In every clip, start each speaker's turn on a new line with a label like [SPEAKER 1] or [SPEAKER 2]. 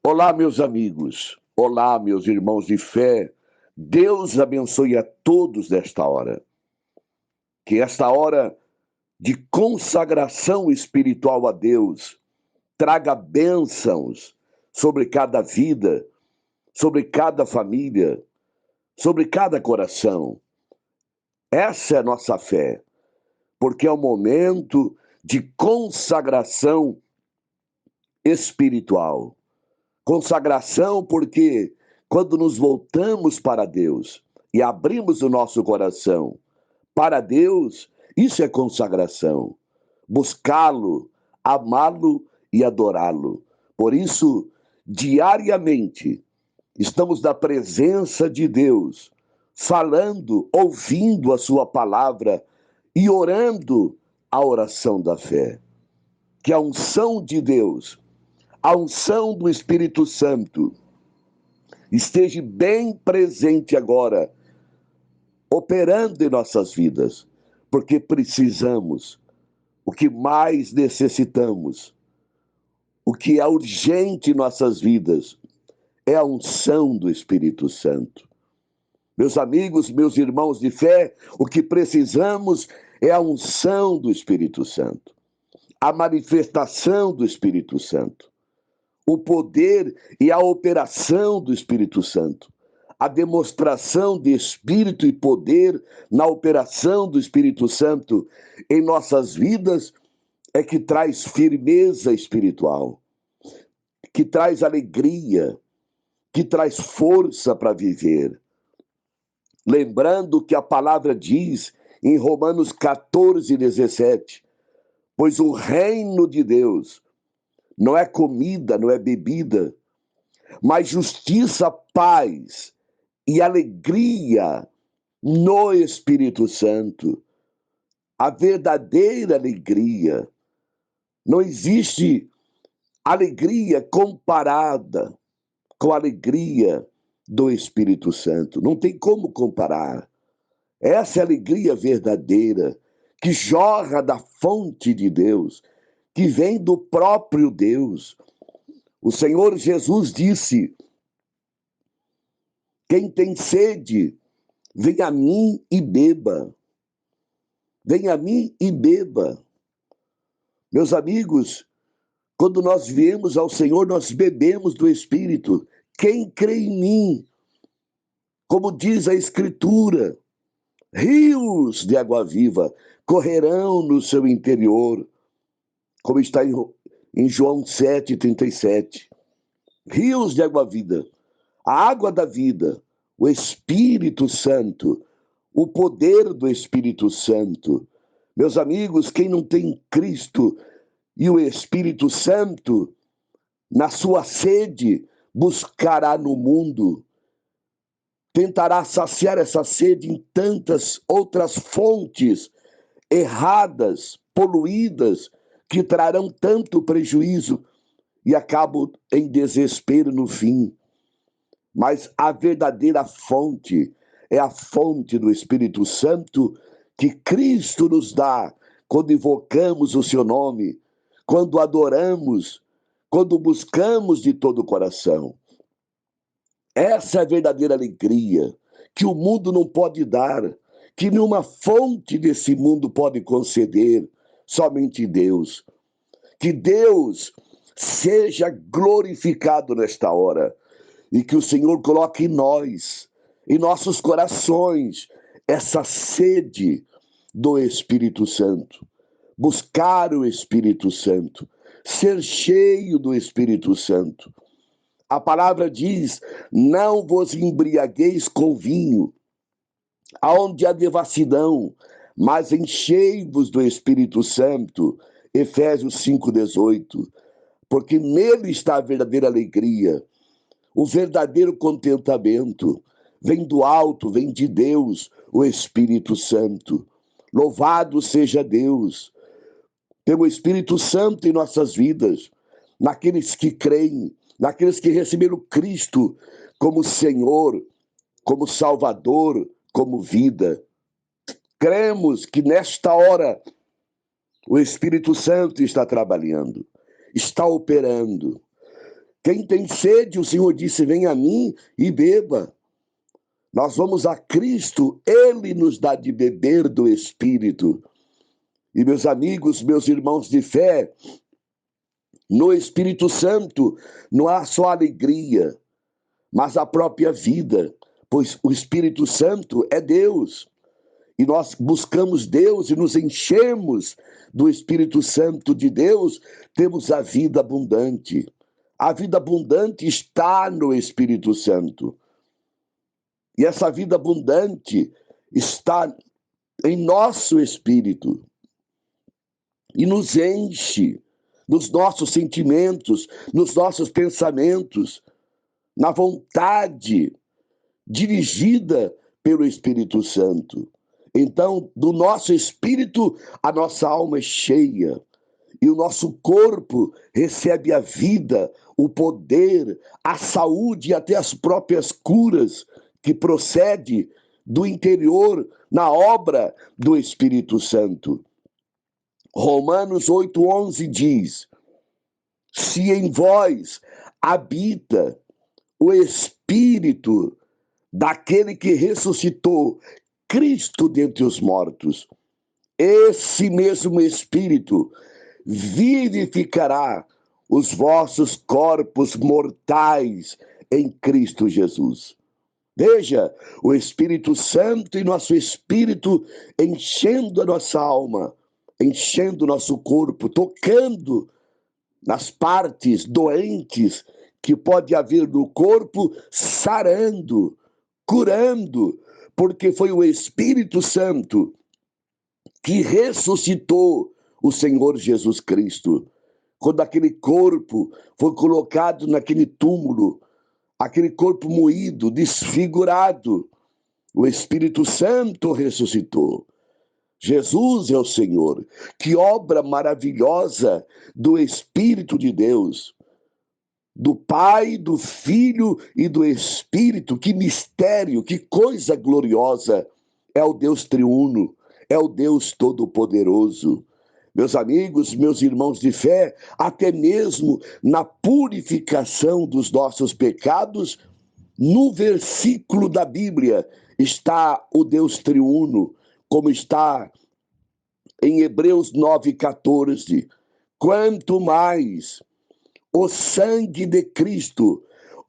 [SPEAKER 1] Olá, meus amigos. Olá, meus irmãos de fé. Deus abençoe a todos nesta hora. Que esta hora de consagração espiritual a Deus traga bênçãos sobre cada vida, sobre cada família, sobre cada coração. Essa é a nossa fé, porque é um momento de consagração espiritual. Consagração porque quando nos voltamos para Deus e abrimos o nosso coração para Deus, isso é consagração. Buscá-lo, amá-lo e adorá-lo. Por isso, diariamente, estamos na presença de Deus, falando, ouvindo a sua palavra e orando a oração da fé. Que a unção de Deus, a unção do Espírito Santo esteja bem presente agora, operando em nossas vidas, porque precisamos, o que mais necessitamos, o que é urgente em nossas vidas, é a unção do Espírito Santo. Meus amigos, meus irmãos de fé, o que precisamos é a unção do Espírito Santo, a manifestação do Espírito Santo, o poder e a operação do Espírito Santo, a demonstração de Espírito e poder na operação do Espírito Santo em nossas vidas é que traz firmeza espiritual, que traz alegria, que traz força para viver. Lembrando que a palavra diz em Romanos 14:17, pois o reino de Deus não é comida, não é bebida, mas justiça, paz e alegria no Espírito Santo. A verdadeira alegria. Não existe alegria comparada com a alegria do Espírito Santo. Não tem como comparar. Essa é a alegria verdadeira, que jorra da fonte de Deus, que vem do próprio Deus. O Senhor Jesus disse: quem tem sede, venha a mim e beba. Venha a mim e beba. Meus amigos, quando nós viemos ao Senhor, nós bebemos do Espírito. Quem crê em mim, como diz a Escritura, rios de água viva correrão no seu interior, como está em João 7:37. Rios de água viva, a água da vida, o Espírito Santo, o poder do Espírito Santo. Meus amigos, quem não tem Cristo e o Espírito Santo, na sua sede, buscará no mundo, tentará saciar essa sede em tantas outras fontes erradas, poluídas, que trarão tanto prejuízo e acabam em desespero no fim. Mas a verdadeira fonte é a fonte do Espírito Santo que Cristo nos dá quando invocamos o seu nome, quando adoramos, quando buscamos de todo o coração. Essa é a verdadeira alegria que o mundo não pode dar, que nenhuma fonte desse mundo pode conceder, somente Deus. Que Deus seja glorificado nesta hora e que o Senhor coloque em nós, em nossos corações, essa sede do Espírito Santo. Buscar o Espírito Santo, ser cheio do Espírito Santo. A palavra diz: não vos embriagueis com vinho, aonde há devassidão, mas enchei-vos do Espírito Santo. Efésios 5:18. Porque nele está a verdadeira alegria, o verdadeiro contentamento. Vem do alto, vem de Deus, o Espírito Santo. Louvado seja Deus pelo Espírito Santo em nossas vidas, naqueles que creem, naqueles que receberam Cristo como Senhor, como Salvador, como vida. Cremos que nesta hora o Espírito Santo está trabalhando, está operando. Quem tem sede, o Senhor disse, vem a mim e beba. Nós vamos a Cristo, Ele nos dá de beber do Espírito. E meus amigos, meus irmãos de fé, no Espírito Santo não há só alegria, mas a própria vida, pois o Espírito Santo é Deus. E nós buscamos Deus e nos enchemos do Espírito Santo de Deus, temos a vida abundante. A vida abundante está no Espírito Santo. E essa vida abundante está em nosso espírito e nos enche nos nossos sentimentos, nos nossos pensamentos, na vontade dirigida pelo Espírito Santo. Então, do nosso espírito, a nossa alma é cheia e o nosso corpo recebe a vida, o poder, a saúde e até as próprias curas que procede do interior na obra do Espírito Santo. Romanos 8:11 diz: se em vós habita o Espírito daquele que ressuscitou Cristo dentre os mortos, esse mesmo Espírito vivificará os vossos corpos mortais em Cristo Jesus. Veja, o Espírito Santo e nosso espírito enchendo a nossa alma, enchendo o nosso corpo, tocando nas partes doentes que pode haver no corpo, sarando, curando, porque foi o Espírito Santo que ressuscitou o Senhor Jesus Cristo. Quando aquele corpo foi colocado naquele túmulo, aquele corpo moído, desfigurado, o Espírito Santo ressuscitou. Jesus é o Senhor. Que obra maravilhosa do Espírito de Deus, do Pai, do Filho e do Espírito. Que mistério, que coisa gloriosa. É o Deus triuno, é o Deus todo-poderoso. Meus amigos, meus irmãos de fé, até mesmo na purificação dos nossos pecados, no versículo da Bíblia está o Deus triuno, como está em Hebreus 9:14. Quanto mais o sangue de Cristo,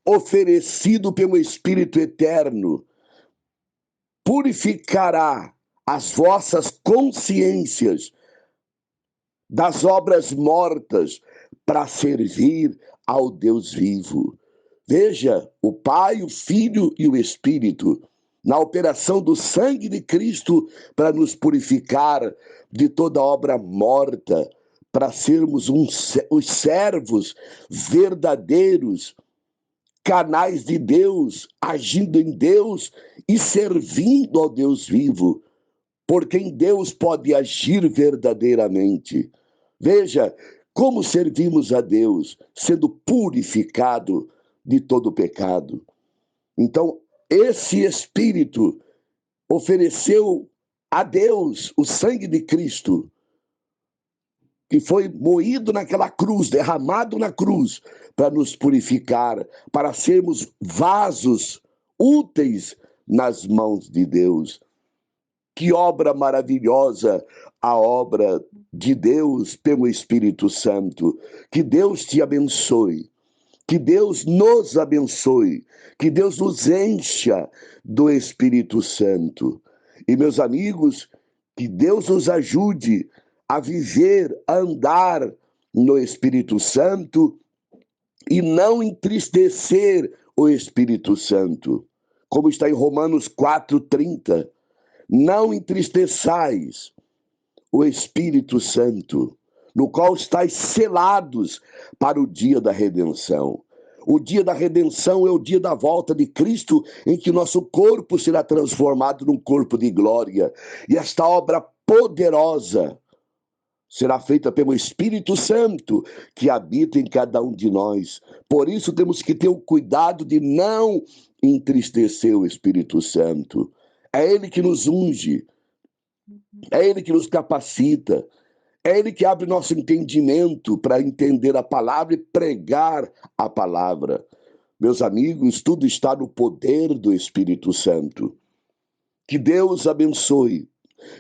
[SPEAKER 1] oferecido pelo Espírito Eterno, purificará as vossas consciências das obras mortas para servir ao Deus vivo. Veja, o Pai, o Filho e o Espírito, na operação do sangue de Cristo para nos purificar de toda obra morta, para sermos os servos verdadeiros, canais de Deus, agindo em Deus e servindo ao Deus vivo, porque em Deus pode agir verdadeiramente. Veja como servimos a Deus, sendo purificado de todo pecado. Então, esse Espírito ofereceu a Deus o sangue de Cristo, que foi moído naquela cruz, derramado na cruz, para nos purificar, para sermos vasos úteis nas mãos de Deus. Que obra maravilhosa a obra de Deus pelo Espírito Santo. Que Deus te abençoe. Que Deus nos abençoe. Que Deus nos encha do Espírito Santo. E, meus amigos, que Deus nos ajude a viver, a andar no Espírito Santo e não entristecer o Espírito Santo. Como está em Romanos 4:30. Não entristeçais o Espírito Santo, no qual estáis selados para o dia da redenção. O dia da redenção é o dia da volta de Cristo, em que nosso corpo será transformado num corpo de glória. E esta obra poderosa será feita pelo Espírito Santo, que habita em cada um de nós. Por isso temos que ter o cuidado de não entristecer o Espírito Santo. É Ele que nos unge, é Ele que nos capacita, É Ele que abre nosso entendimento para entender a palavra e pregar a palavra. Meus amigos, tudo está no poder do Espírito Santo. Que Deus abençoe,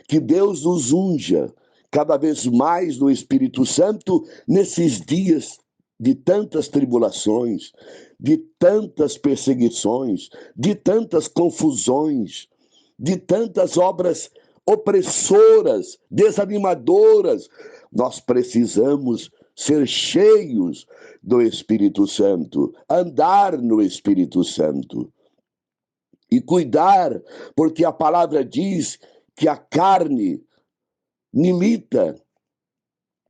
[SPEAKER 1] que Deus nos unja cada vez mais no Espírito Santo nesses dias de tantas tribulações, de tantas perseguições, de tantas confusões, de tantas obras opressoras, desanimadoras. Nós precisamos ser cheios do Espírito Santo, andar no Espírito Santo e cuidar, porque a palavra diz que a carne milita,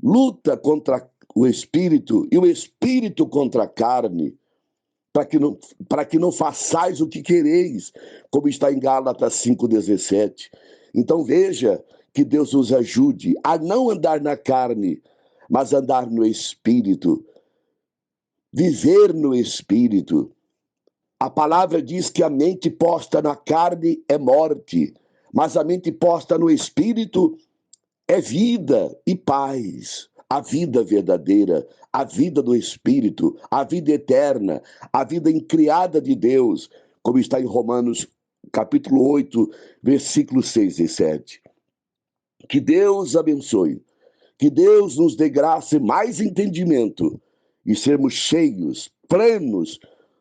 [SPEAKER 1] luta contra o espírito e o espírito contra a carne, para que não façais o que quereis, como está em Gálatas 5,17. Então veja que Deus nos ajude a não andar na carne, mas andar no espírito, viver no espírito. A palavra diz que a mente posta na carne é morte, mas a mente posta no espírito é vida e paz, a vida verdadeira, a vida do Espírito, a vida eterna, a vida incriada de Deus, como está em Romanos capítulo 8, versículos 6 e 7. Que Deus abençoe, que Deus nos dê graça e mais entendimento e sermos cheios, plenos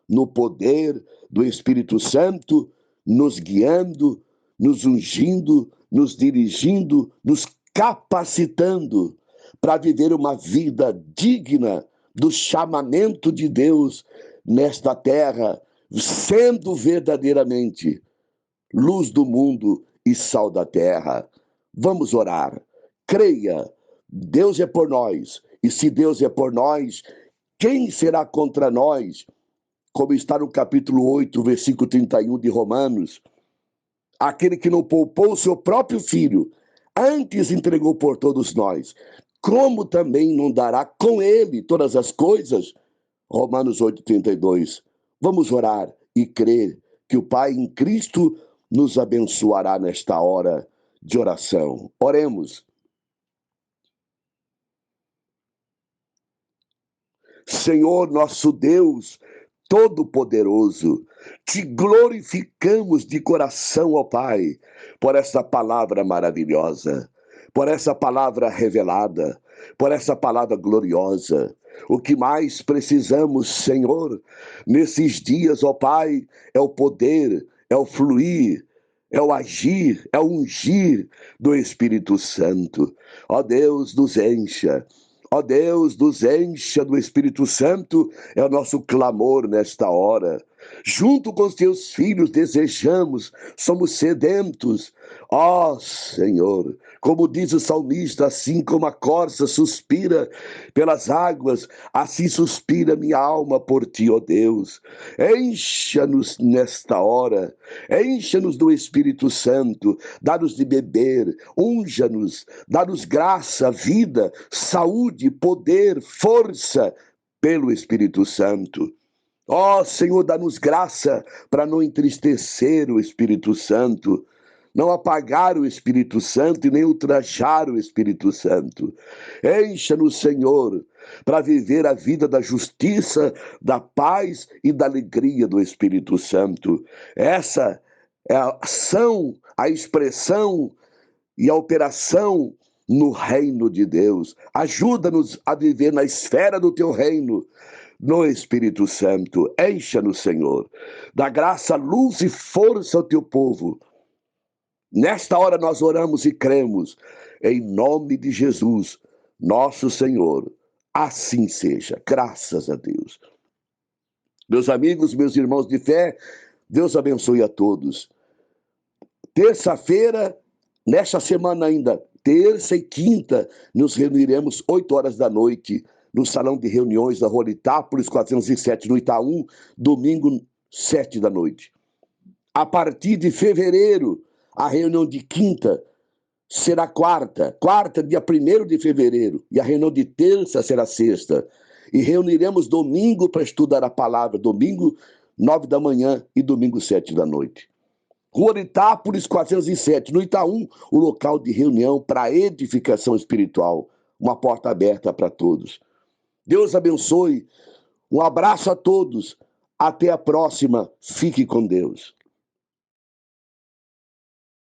[SPEAKER 1] no poder do Espírito Santo, nos guiando, nos ungindo, nos dirigindo, nos capacitando para viver uma vida digna do chamamento de Deus nesta terra, sendo verdadeiramente luz do mundo e sal da terra. Vamos orar. Creia, Deus é por nós, e se Deus é por nós, quem será contra nós? Como está no capítulo 8, versículo 31 de Romanos, aquele que não poupou o seu próprio filho, antes entregou por todos nós, como também não dará com ele todas as coisas? Romanos 8, 32. Vamos orar e crer que o Pai em Cristo nos abençoará nesta hora de oração. Oremos. Senhor nosso Deus, Todo-Poderoso, te glorificamos de coração, ó Pai, por essa palavra maravilhosa, por essa palavra revelada, por essa palavra gloriosa. O que mais precisamos, Senhor, nesses dias, ó Pai, é o poder, é o fluir, é o agir, é o ungir do Espírito Santo. Ó Deus, nos encha. Ó Deus, nos encha do Espírito Santo, é o nosso clamor nesta hora. Junto com os teus filhos desejamos, somos sedentos. Ó Senhor, como diz o salmista, assim como a corça suspira pelas águas, assim suspira minha alma por ti, ó Deus. Encha-nos nesta hora, encha-nos do Espírito Santo, dá-nos de beber, unja-nos, dá-nos graça, vida, saúde, poder, força pelo Espírito Santo. Ó Senhor, dá-nos graça para não entristecer o Espírito Santo, não apagar o Espírito Santo e nem ultrajar o Espírito Santo. Encha-nos, Senhor, para viver a vida da justiça, da paz e da alegria do Espírito Santo. Essa é a ação, a expressão e a operação no reino de Deus. Ajuda-nos a viver na esfera do teu reino, no Espírito Santo. Encha-nos, Senhor. Dá graça, luz e força ao teu povo. Nesta hora nós oramos e cremos, em nome de Jesus, nosso Senhor. Assim seja, graças a Deus. Meus amigos, meus irmãos de fé, Deus abençoe a todos. Terça-feira, nesta semana ainda, terça e quinta, nos reuniremos 8 horas da noite, no salão de reuniões da Rua Itápolis 407, no Itaú, domingo, 7 da noite. A partir de fevereiro, a reunião de quinta será quarta, dia 1º de fevereiro, e a reunião de terça será sexta. E reuniremos domingo para estudar a palavra, domingo, 9 da manhã e domingo, 7 da noite. Rua Itápolis 407, no Itaú, o local de reunião para edificação espiritual. uma porta aberta para todos. Deus abençoe. Um abraço a todos. Até a próxima. Fique com Deus.